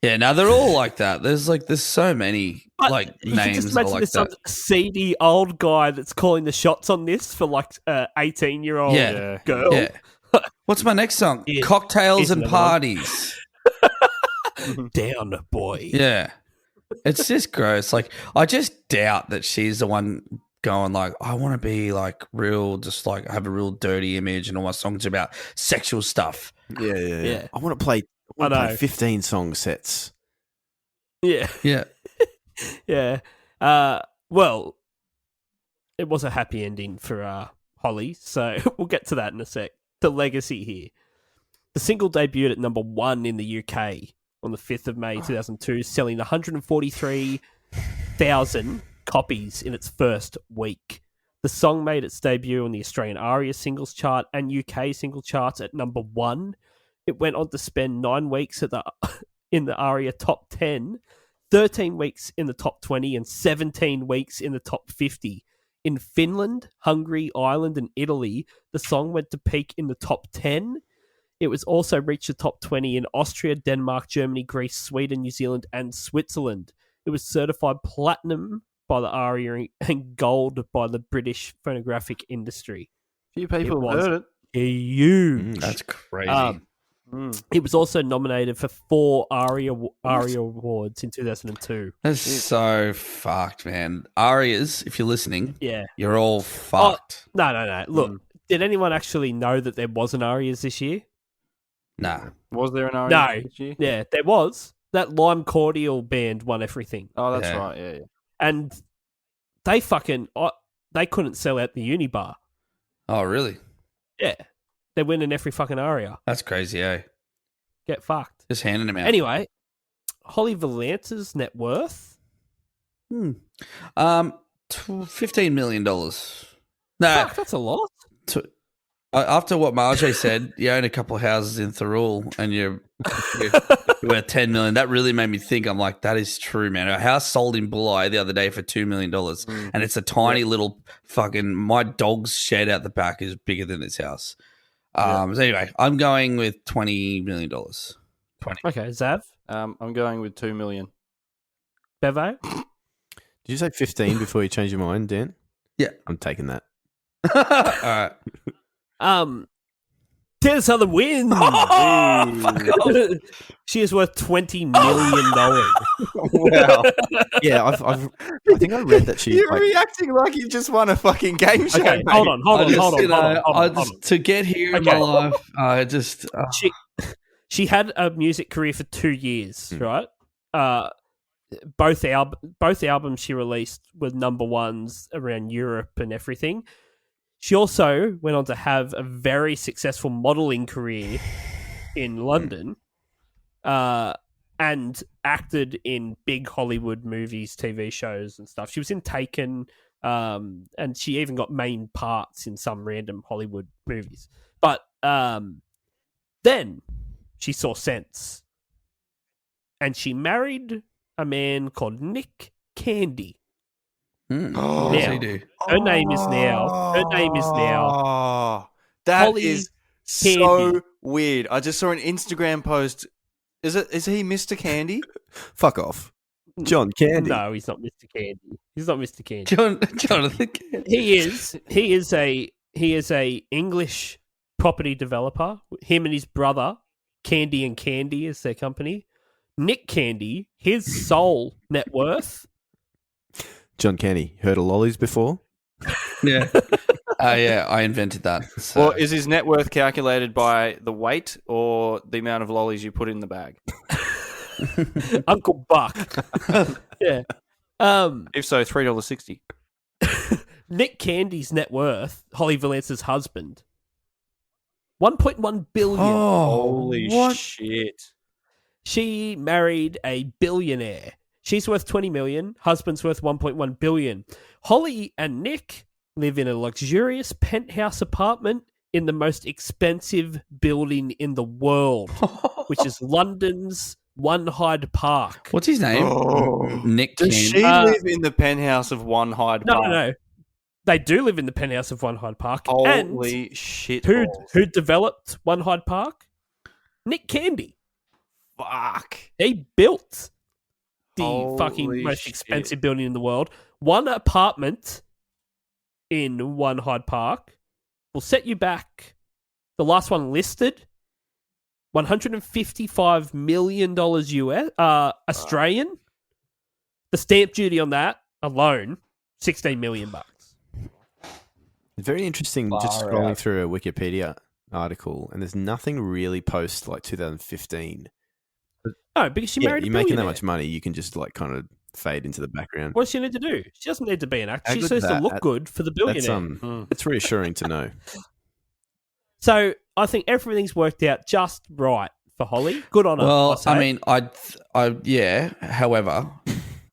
Yeah, now they're all like that. There's so many But you can names just that are imagine like there's some that. seedy old guy that's calling the shots on this for 18-year-old Yeah. girl. Yeah. What's my next song? Here's- Cocktails here's and another one. Parties. Down Boy. Yeah. It's just gross. Like, I just doubt that she's the one going I want to be real, just have a real dirty image, and all my songs are about sexual stuff. Yeah. I want to play 15 song sets. Yeah. Yeah. Yeah. Well, it was a happy ending for Holly, so we'll get to that in a sec. The legacy here. The single debuted at number 1 in the UK on the 5th of May 2002, selling 143,000 copies in its first week. The song made its debut on the Australian ARIA singles chart and UK single charts at number 1. It went on to spend 9 weeks in the ARIA top 10, 13 weeks in the top 20, and 17 weeks in the top 50. In Finland, Hungary, Ireland, and Italy, the song went to peak in the top 10. It was also reached the top 20 in Austria, Denmark, Germany, Greece, Sweden, New Zealand, and Switzerland. It was certified platinum by the ARIA and gold by the British phonographic industry. Few people It have heard it. Huge. That's crazy. It was also nominated for 4 ARIA awards in 2002. That's so fucked, man. Arias, if you're listening, Yeah. you're all fucked. No. Look, did anyone actually know that there was an ARIAs this year? Nah. Was there an No. RE this year? Yeah, there was. That Lime Cordial band won everything. Oh, that's Yeah. right. Yeah. And they they couldn't sell out the Unibar. Oh, really? Yeah. They're winning every fucking aria. That's crazy, eh? Get fucked. Just handing them out. Anyway, Holly Valance's net worth? $15 million. No, Fuck, that's a lot. after what Marjay said, you own a couple of houses in Thirroul and you're worth $10 million. That really made me think. I'm like, that is true, man. A house sold in Bulli the other day for $2 million, and it's a tiny little fucking. My dog's shed out the back is bigger than this house. So anyway, I'm going with $20 million. 20. Okay, Zav, I'm going with 2 million. Bevo. Did you say 15 before you change your mind, Dan? Yeah. I'm taking that. All right. Tina Southern wins. She is worth $20 million. Wow. Yeah, I think I read that she. You're reacting like you just won a fucking game show. Okay, mate. hold on. To get here in my life, I just. She had a music career for 2 years, right? Both albums she released were number ones around Europe and everything. She also went on to have a very successful modelling career in London, and acted in big Hollywood movies, TV shows, and stuff. She was in Taken, and she even got main parts in some random Hollywood movies. But then she saw sense, and she married a man called Nick Candy. What does he do? Her name is now. Oh, that Holly is Candy. so weird. I just saw an Instagram post. Is he Mr. Candy? Fuck off. John Candy. No, he's not Mr. Candy. He's not Mr. Candy. Jonathan Candy. He is a English property developer. Him and his brother, Candy and Candy, is their company. Nick Candy, his sole net worth. John Candy. Heard of lollies before? Yeah. Yeah, I invented that. So. Well, is his net worth calculated by the weight or the amount of lollies you put in the bag? Uncle Buck. Yeah. If so, $3.60. Nick Candy's net worth, Holly Valance's husband, $1.1 billion. Holy shit. She married a billionaire. She's worth 20 million. Husband's worth 1.1 billion. Holly and Nick live in a luxurious penthouse apartment in the most expensive building in the world, which is London's One Hyde Park. What's his name? Nick Does Candy. she live in the penthouse of One Hyde Park? No. They do live in the penthouse of One Hyde Park. Holy shit. Who developed One Hyde Park? Nick Candy. Fuck. He built the Holy fucking most shit. expensive building in the world. One apartment in One Hyde Park will set you back. The last one listed, $155 million US, Australian. The stamp duty on that alone, $16 million. It's very interesting just Far scrolling out. through a Wikipedia article, and there's nothing really post like 2015. No, because she Yeah, married a you're making that billionaire. much money, you can just like kind of fade into the background. What does she need to do? She doesn't need to be an actor. How She's good's supposed to that? look good for the That's billionaire. it's reassuring to know. So I think everything's worked out just right for Holly. Good on her. Well, say. I mean, yeah. However,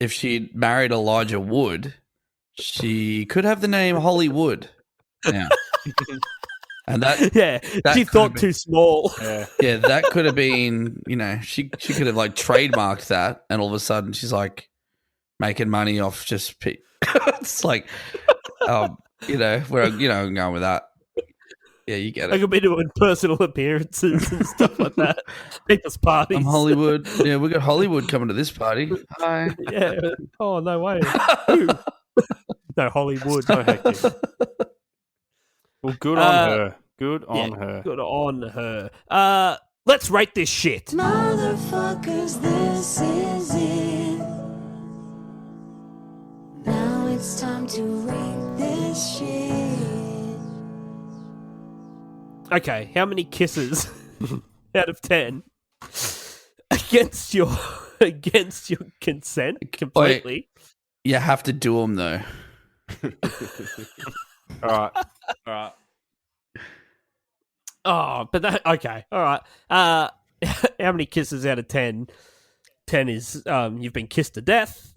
if she married Elijah Wood, she could have the name Hollywood. Yeah. And that, yeah, that she could thought have too small. yeah, that could have been, she could have like trademarked that, and all of a sudden she's like making money off just it's like, where I'm going with that. Yeah, you get I it. could be doing personal appearances and stuff like that. People's parties. I'm Hollywood. Yeah, we got Hollywood coming to this party. Hi. Yeah. Oh, no way. Who? No, Hollywood. So hectic. Well, good on her. Good on Yeah, her. Good on her. Let's rate this shit. Motherfuckers, this is it. Now it's time to rate this shit. Okay, how many kisses out of 10 against your consent completely? You have to do them though. All right. Oh, but that okay. All right. How many kisses out of 10? 10 is you've been kissed to death,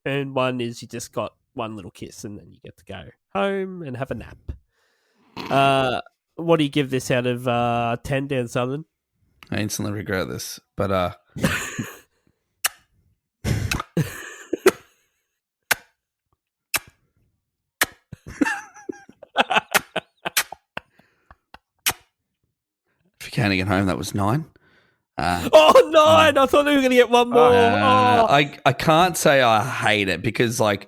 and 1 is you just got one little kiss, and then you get to go home and have a nap. What do you give this out of 10, Dan Southern? I instantly regret this, but if you counting at home, that was 9. Oh, 9! I thought we were going to get one more. I can't say I hate it because like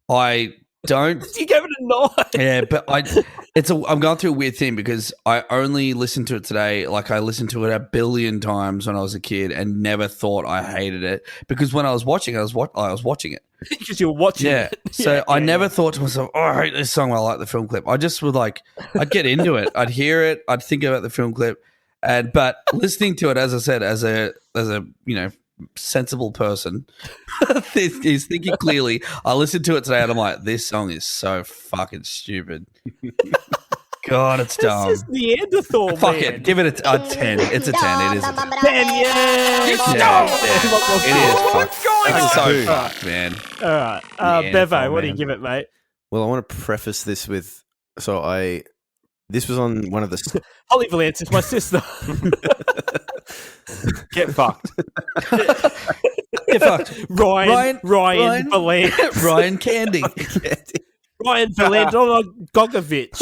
I don't. You gave it a 9. Yeah, but I'm going through a weird thing because I only listened to it today. Like I listened to it 1 billion times when I was a kid and never thought I hated it because when I was watching it, I was watching it. Because you were watching it. So I never thought to myself, oh, I hate this song. I like the film clip. I just would like, I'd get into it. I'd hear it. I'd think about the film clip. But listening to it, as I said, as a sensible person, he's thinking clearly. I listened to it today and I'm like, this song is so fucking stupid. God, it's dumb. This is Neanderthal, Fuck man. it. Give it a 10. It's a 10. It is a 10. 10, yeah. It is fucked. It's so Dude. fucked, man. All right. Yeah, Bevo, what do you man. give it, mate? Well, I want to preface this with this was on one of the Holly Valance is my sister. Get fucked. Get fucked. Ryan Valance. Ryan Candy. Ryan Valance Gogovich.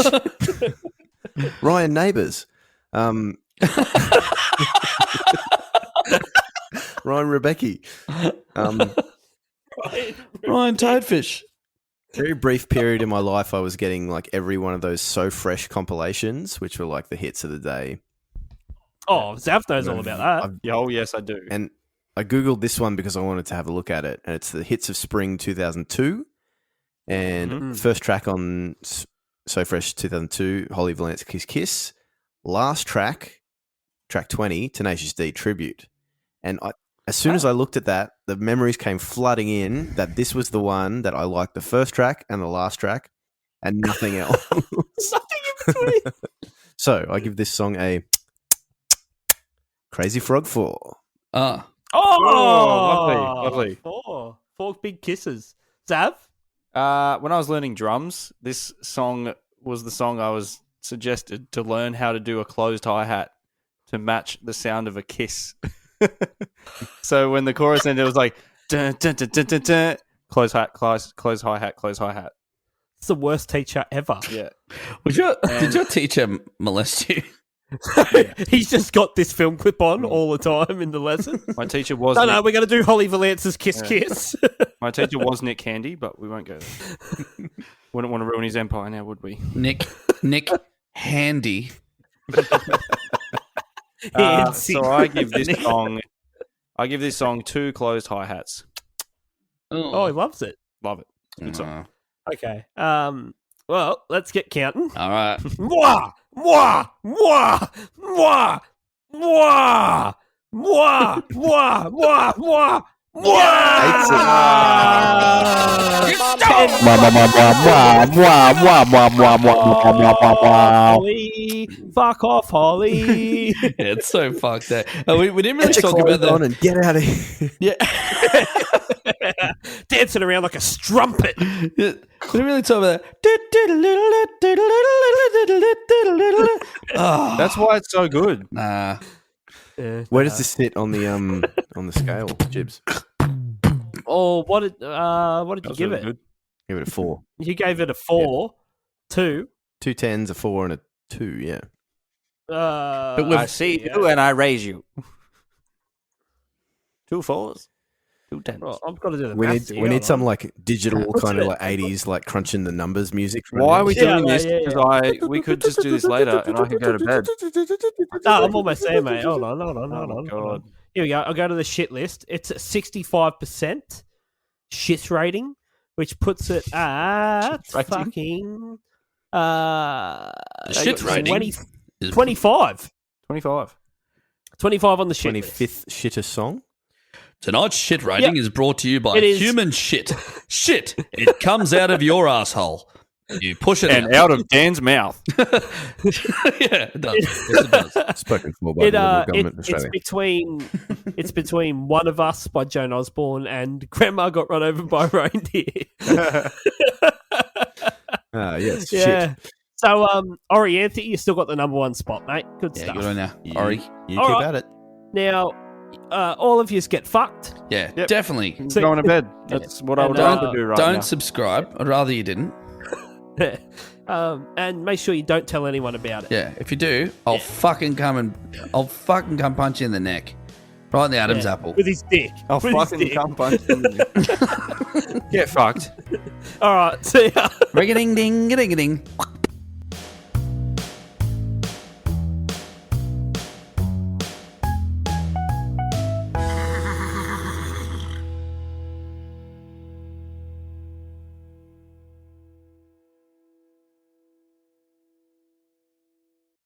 Ryan Neighbours. Ryan Rebecca. Ryan Toadfish. Very brief period in my life, I was getting like every one of those So Fresh compilations, which were like the hits of the day. Oh, Zav knows all about that. Oh, yes, I do. And I Googled this one because I wanted to have a look at it. And it's the hits of spring 2002. And first track on So Fresh 2002, Holly Valance Kiss Kiss. Last track 20, Tenacious D Tribute. And as soon as I looked at that, the memories came flooding in that this was the one that I liked the first track and the last track and nothing else. Nothing in between. So I give this song a Crazy Frog 4. Oh, lovely. Four big kisses. Zav? When I was learning drums, this song was the song I was suggested to learn how to do a closed hi-hat to match the sound of a kiss. So when the chorus ended, it was like dun, dun, dun, dun, dun, dun. Close hat, close hi-hat, close hi-hat. It's the worst teacher ever. Yeah. Did your teacher molest you? He's just got this film clip on all the time in the lesson. My teacher was No, Nick, we're going to do Holly Valance's Kiss Kiss. my teacher was Nick Candy, but we won't go there. Wouldn't want to ruin his empire now, would we? Nick Handy. So I give this song 2 closed hi-hats. Oh, he loves it. Love it. Good song. Okay. Well, let's get counting. All right. Mwah! Mwah! Mwah! Mwah! Mwah! Mwah! Mwah! Mwah! Mwah! Holly, fuck off, Holly. Yeah, it's so fucked that. We didn't really talk about that. And get out of here. Yeah. Dancing around like a strumpet. We didn't really talk about that. Oh, That's why it's so good. nah. Where does this sit on the scale, Jibs? Oh, what did you That's give really it? good. Give it a 4. You gave it a 4, 2. 2 10s, a 4, and a 2. Yeah. I see you and I raise you. 2 4s, 2 10s. Well, I've got to do the We maths need here, we need hold some on. like digital What's kind of it? like 80s like crunching the numbers music. Why are we Yeah, doing this? yeah, yeah. Because we could just do this later and I could go to bed. No, I'm almost there, mate. Hold on. Oh, God. Here we go. I'll go to the shit list. It's a 65% shit rating, which puts it at Rating? fucking Shit rating is 25. 25. 25 on the shit list. 25th shittest song. Tonight's shit rating is brought to you by It is. human shit. Shit. It comes out of your asshole. You push it And out of Dan's mouth. Yeah, it does. Yes, it does. Spoken for by the Liberal government of It's Australia. between One of Us by Joan Osborne and Grandma Got Run Over by a Reindeer. Yes, Yeah. So, Ori Anthony, you still got the number 1 spot, mate. Good Yeah, stuff. good on you. shit. Ori. You All keep right. at it. Now, all of yous get fucked. Yeah, Yep. definitely. So- Going to bed. That's what I would And, rather do right Don't now. subscribe. I'd rather you didn't. And make sure you don't tell anyone about it. Yeah, if you do, I'll fucking come punch you in the neck. Right in the Adam's Yeah. apple. With his dick. I'll With his fucking dick. come punch him. Get fucked. All right, see ya. Ring-a-ding-ding-a-ding-a-ding.